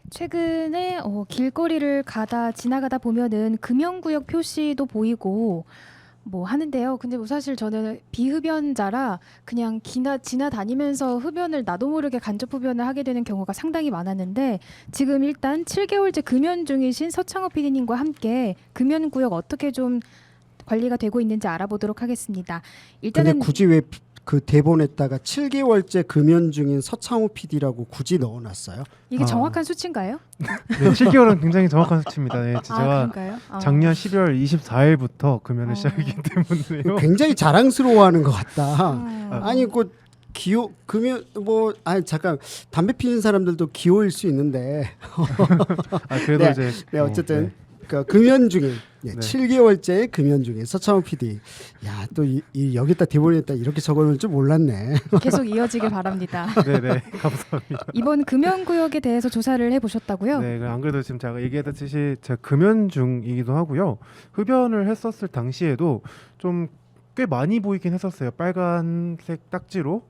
최근에 길거리를 지나가다 보면은 금연구역 표시도 보이고 뭐 하는데요. 근데 뭐 사실 저는 비흡연자라 그냥 지나다니면서 흡연을 나도 모르게 간접 흡연을 하게 되는 경우가 상당히 많았는데 지금 일단 7개월째 금연 중이신 서창호 PD님과 함께 금연구역 어떻게 좀 관리가 되고 있는지 알아보도록 하겠습니다. 근데 일단은 굳이 왜 그 대본에다가 7개월째 금연 중인 서창호 PD라고 굳이 넣어놨어요? 이게 정확한 수치인가요? 네, 7개월은 굉장히 정확한 수치입니다. 네, 아, 제가 그런가요? 작년 12월 24일부터 금연을 어. 시작했기 때문에요. 굉장히 자랑스러워하는 것 같다. 음. 아니 그 기호 금연 뭐 아니 잠깐 담배 피는 사람들도 기호일 수 있는데 그래도 네, 이제 네 어쨌든 그 금연 중인 네. 7개월째 금연 중인 서창호 PD. 야 또 여기다 대본에다 이렇게 적어놓을 줄 몰랐네. 계속 이어지길 바랍니다. 네네 감사합니다. 이번 금연구역에 대해서 조사를 해보셨다고요? 네, 안 그래도 지금 제가 얘기했듯이 제가 금연 중이기도 하고요. 흡연을 했었을 당시에도 좀 꽤 많이 보이긴 했었어요. 빨간색 딱지로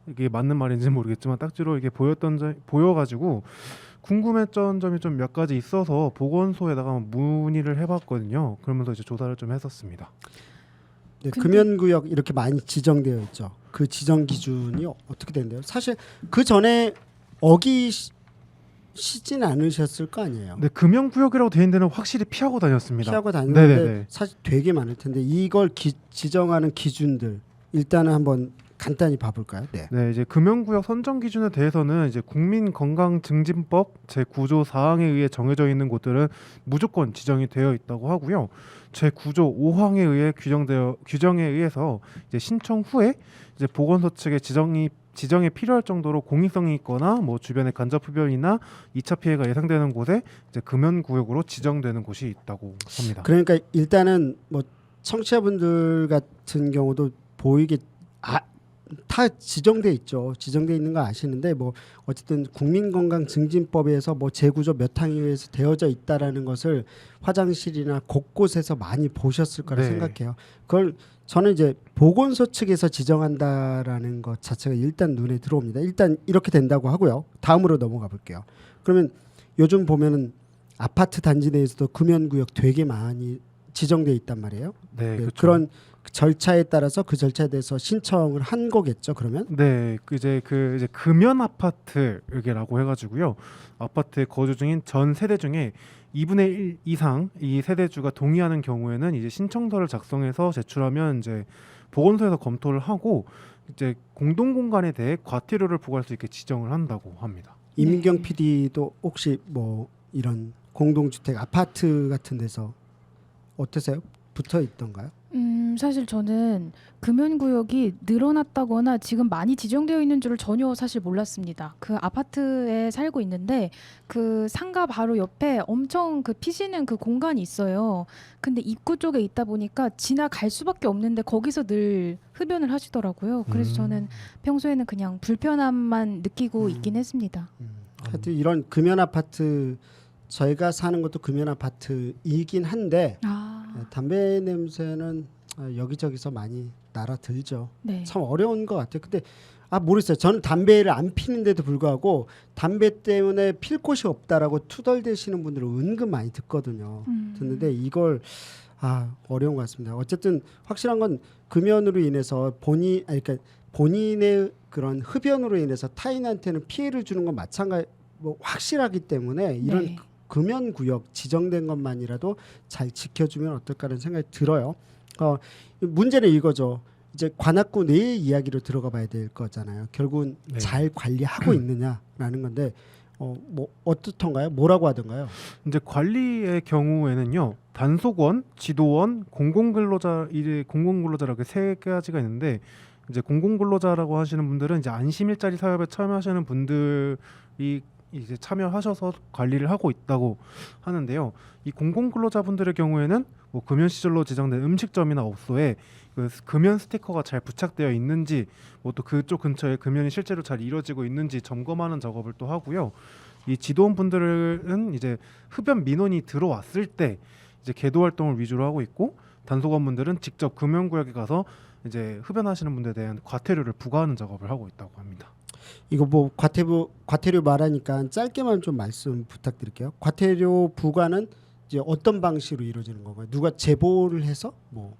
이게 맞는 말인지 모르겠지만 딱지로 이게 보여가지고 궁금했던 점이 좀 몇 가지 있어서 보건소에다가 문의를 해봤거든요. 그러면서 이제 조사를 좀 했었습니다. 네, 근데- 금연구역 이렇게 많이 지정되어 있죠. 그 지정 기준이 어떻게 되는데요? 사실 그 전에 어기시진 않으셨을 거 아니에요. 근데 금연구역이라고 되어 있는 데는 확실히 피하고 다녔습니다. 피하고 다니는데 네네네. 사실 되게 많을 텐데 이걸 지정하는 기준들 일단은 한번 간단히 봐볼까요? 네. 네, 이제 금연구역 선정 기준에 대해서는 이제 국민건강증진법 제9조 4항에 의해 정해져 있는 곳들은 무조건 지정이 되어 있다고 하고요. 제9조 5항에 의해 규정에 의해서 이제 신청 후에 이제 보건소 측의 지정에 필요할 정도로 공익성이 있거나 뭐 주변에 간접 흡연이나 2차 피해가 예상되는 곳에 이제 금연구역으로 지정되는 곳이 있다고 합니다. 그러니까 일단은 뭐 청취자분들 같은 경우도 보이게 다 지정돼 있죠. 지정돼 있는 거 아시는데 뭐 어쨌든 국민건강증진법에서 뭐 제9조 몇 항에 의해서 되어져 있다라는 것을 화장실이나 곳곳에서 많이 보셨을 거라 네. 생각해요. 그걸 저는 이제 보건소 측에서 지정한다라는 것 자체가 일단 눈에 들어옵니다. 일단 이렇게 된다고 하고요. 다음으로 넘어가 볼게요. 그러면 요즘 보면은 아파트 단지 내에서도 금연구역 되게 많이 지정돼 있단 말이에요. 네, 네, 그렇죠. 그런 절차에 따라서 그 절차에 대해서 신청을 한 거겠죠. 그러면 네, 이제 금연 아파트라고 해가지고요. 아파트에 거주 중인 전 세대 중에 2분의 1 이상 이 세대주가 동의하는 경우에는 이제 신청서를 작성해서 제출하면 이제 보건소에서 검토를 하고 이제 공동 공간에 대해 과태료를 부과할 수 있게 지정을 한다고 합니다. 이민경 네. PD도 혹시 뭐 이런 공동주택 아파트 같은 데서 어떠세요? 붙어 있던가요? 사실 저는 금연구역이 늘어났다거나 지금 많이 지정되어 있는 줄을 전혀 사실 몰랐습니다. 그 아파트에 살고 있는데 그 상가 바로 옆에 엄청 그 피시는 그 공간이 있어요. 근데 입구 쪽에 있다 보니까 지나갈 수밖에 없는데 거기서 늘 흡연을 하시더라고요. 그래서 저는 평소에는 그냥 불편함만 느끼고 있긴 했습니다. 하여튼 이런 금연 아파트 저희가 사는 것도 금연 아파트이긴 한데 담배 냄새는 여기저기서 많이 날아들죠. 네. 참 어려운 것 같아요. 근데 모르겠어요. 저는 담배를 안 피는데도 불구하고 담배 때문에 필 곳이 없다라고 투덜대시는 분들을 은근 많이 듣거든요. 듣는데 이걸 어려운 것 같습니다. 어쨌든 확실한 건 금연으로 인해서 그러니까 본인의 그런 흡연으로 인해서 타인한테는 피해를 주는 건 마찬가지 뭐 확실하기 때문에 이런 네. 금연 구역 지정된 것만이라도 잘 지켜주면 어떨까라는 생각이 들어요. 문제는 이거죠. 이제 관악구 내의 이야기로 들어가 봐야 될 거잖아요. 결국은 네. 잘 관리하고 있느냐라는 건데 뭐 어떻던가요? 뭐라고 하던가요? 이제 관리의 경우에는요, 단속원, 지도원, 공공근로자라고 세 가지가 있는데 이제 공공근로자라고 하시는 분들은 이제 안심 일자리 사업에 참여하시는 분들이 이제 참여하셔서 관리를 하고 있다고 하는데요. 이 공공근로자분들의 경우에는 뭐 금연 시설로 지정된 음식점이나 업소에 그 금연 스티커가 잘 부착되어 있는지, 뭐 또 그쪽 근처에 금연이 실제로 잘 이루어지고 있는지 점검하는 작업을 또 하고요. 이 지도원 분들은 이제 흡연 민원이 들어왔을 때 이제 계도 활동을 위주로 하고 있고, 단속원 분들은 직접 금연구역에 가서 이제 흡연하시는 분들에 대한 과태료를 부과하는 작업을 하고 있다고 합니다. 이거 뭐 과태료 말하니까 짧게만 좀 말씀 부탁드릴게요. 과태료 부과는 이제 어떤 방식으로 이루어지는 건가요? 누가 제보를 해서 뭐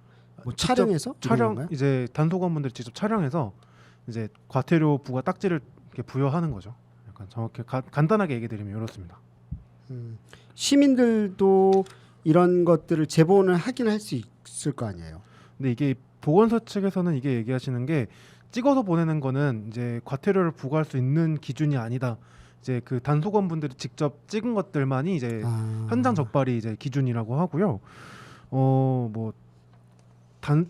직접 촬영해서 이런 촬영 건가요? 이제 단속원분들이 직접 촬영해서 이제 과태료 부과 딱지를 이렇게 부여하는 거죠. 약간 정확히 간단하게 얘기 드리면 이렇습니다. 시민들도 이런 것들을 제보는 하긴 할 수 있을 거 아니에요. 근데 이게 보건소 측에서는 이게 얘기하시는 게 찍어서 보내는 거는 이제 과태료를 부과할 수 있는 기준이 아니다. 이제 그 단속원분들이 직접 찍은 것들만이 이제 현장 적발이 이제 기준이라고 하고요. 뭐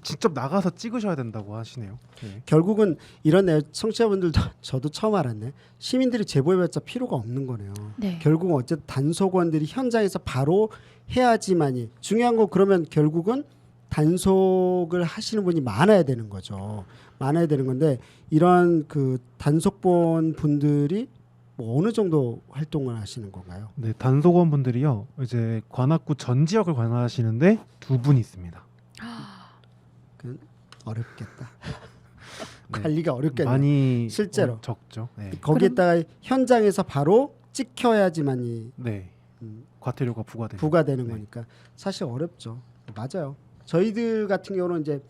직접 나가서 찍으셔야 된다고 하시네요. 네. 결국은 이런 청취자분들도 저도 처음 알았네. 시민들이 제보해봤자 필요가 없는 거네요. 네. 결국은 어쨌든 단속원들이 현장에서 바로 해야지만이 중요한 거. 그러면 결국은 단속을 하시는 분이 많아야 되는 거죠. 많아야 되는 건데 이런 그 단속본 분들이 뭐 어느 정도 활동을 하시는 건가요? 네, 단속원분들이요. 이제 관악구 전 지역을 관할하시는데 2분 있습니다. 어렵겠다. 네. 관리가 어렵겠네요. 많이 실제로. 적죠. 네. 거기에다가 현장에서 바로 찍혀야지만이 네. 과태료가 부과되는 네. 거니까 사실 어렵죠. 맞아요. 저희들 같은 경우는 이제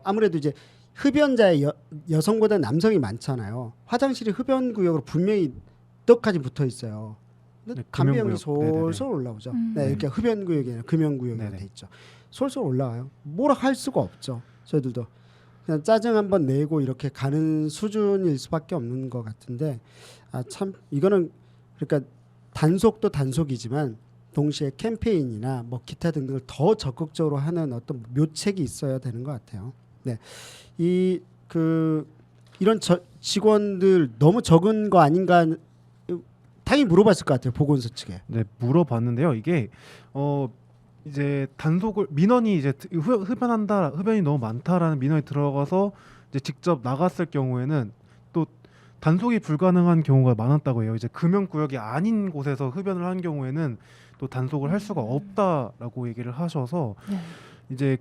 아무래도 이제 흡연자의 여성보다 남성이 많잖아요. 화장실이 흡연 구역으로 분명히 떡까지 붙어 있어요. 근데 네, 담배연기 금연구역. 솔솔 올라오죠. 음. 네, 이렇게 흡연 구역이 아니라 금연 구역이 네네. 돼 있죠. 솔솔 올라와요. 뭐라 할 수가 없죠. 저희들도 그냥 짜증 한번 내고 이렇게 가는 수준일 수밖에 없는 것 같은데 참 이거는 그러니까 단속도 단속이지만 동시에 캠페인이나 뭐 기타 등등을 더 적극적으로 하는 어떤 묘책이 있어야 되는 것 같아요. 네, 이런 직원들 너무 적은 거 아닌가 당연히 물어봤을 것 같아요. 보건소 측에. 네, 물어봤는데요. 이게 이제 단속을 민원이 이제 흡연한다, 흡연이 너무 많다라는 민원이 들어가서 이제 직접 나갔을 경우에는 또 단속이 불가능한 경우가 많았다고 해요. 이제 금연 구역이 아닌 곳에서 흡연을 한 경우에는 또 단속을 할 수가 없다라고 얘기를 하셔서 네. 이제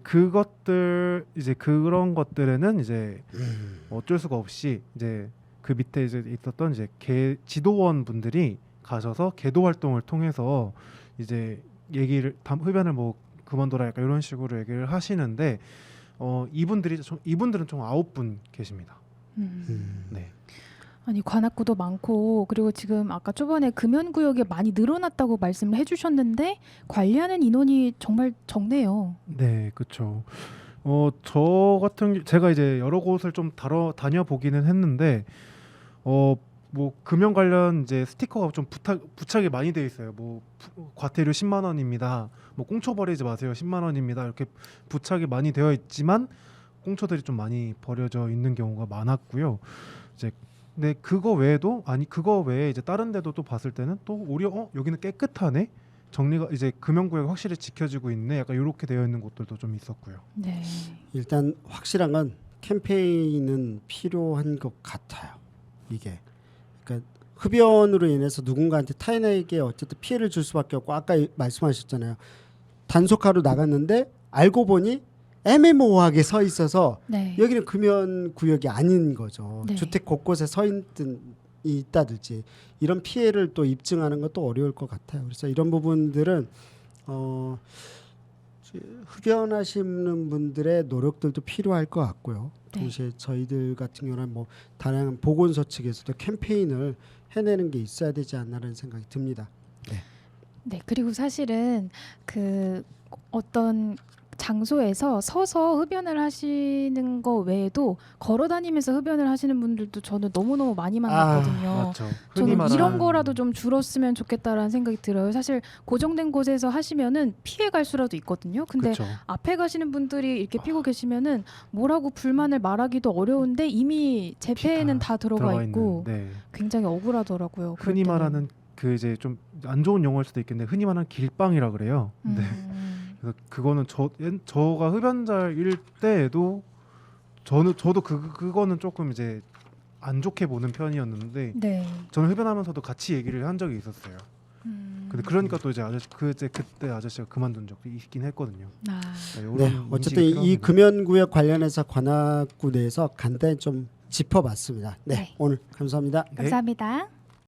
그런 것들에는 이제 어쩔 수가 없이 이제 그 밑에 이제 있었던 이제 지도원 분들이 가셔서 계도 활동을 통해서 이제 흡연을 뭐 그만둬라 약간 이런 식으로 얘기를 하시는데 이분들은 총 9분 계십니다. 네. 아니 관악구도 많고 그리고 지금 아까 초반에 금연구역이 많이 늘어났다고 말씀을 해주셨는데 관리하는 인원이 정말 적네요. 네, 그렇죠. 제가 이제 여러 곳을 좀 다녀보기는 했는데 뭐 금연 관련 이제 스티커가 좀 부착이 많이 돼 있어요. 뭐 과태료 10만 원입니다. 뭐 꽁초 버리지 마세요. 10만 원입니다. 이렇게 부착이 많이 되어 있지만 꽁초들이 좀 많이 버려져 있는 경우가 많았고요. 이제 근데 그거 외에 이제 다른 데도 또 봤을 때는 또 오히려 여기는 깨끗하네. 정리가 이제 금연구역이 확실히 지켜지고 있네. 약간 이렇게 되어 있는 곳들도 좀 있었고요. 네. 일단 확실한 건 캠페인은 필요한 것 같아요. 이게 그러니까 흡연으로 인해서 누군가한테 타인에게 어쨌든 피해를 줄 수밖에 없고 아까 말씀하셨잖아요. 단속하러 나갔는데 알고 보니 애매모호하게 서 있어서 네. 여기는 금연 구역이 아닌 거죠. 네. 주택 곳곳에 서 있다든지 이런 피해를 또 입증하는 것도 어려울 것 같아요. 그래서 이런 부분들은 흡연하시는 분들의 노력들도 필요할 것 같고요. 네. 동시에 저희들 같은 경우는 뭐 다양한 보건소 측에서도 캠페인을 해내는 게 있어야 되지 않나라는 생각이 듭니다. 네. 그리고 사실은 그 어떤 장소에서 서서 흡연을 하시는 거 외에도 걸어 다니면서 흡연을 하시는 분들도 저는 너무너무 많이 만났거든요. 맞죠. 저는 이런 거라도 좀 줄었으면 좋겠다라는 생각이 들어요. 사실 고정된 곳에서 하시면은 피해 갈 수라도 있거든요. 근데 그쵸. 앞에 가시는 분들이 이렇게 피고 계시면은 뭐라고 불만을 말하기도 어려운데 이미 제 폐에는 다 들어가 있고 네. 굉장히 억울하더라고요. 그럴 흔히 때는. 말하는 그 이제 좀 안 좋은 용어일 수도 있겠는데 흔히 말하는 길빵이라 그래요. 네. 그래서 그거는 저가 흡연자일 때에도 저도 그거는 조금 이제 안 좋게 보는 편이었는데 네. 저는 흡연하면서도 같이 얘기를 한 적이 있었어요. 근데 그러니까 또 이제 그때 아저씨가 그만둔 적도 있긴 했거든요. 아. 이런 네, 인식이 어쨌든 이 필요합니다. 금연구역 관련해서 관악구 내에서 간단히 좀 짚어봤습니다. 네, 네. 오늘 감사합니다. 네. 감사합니다.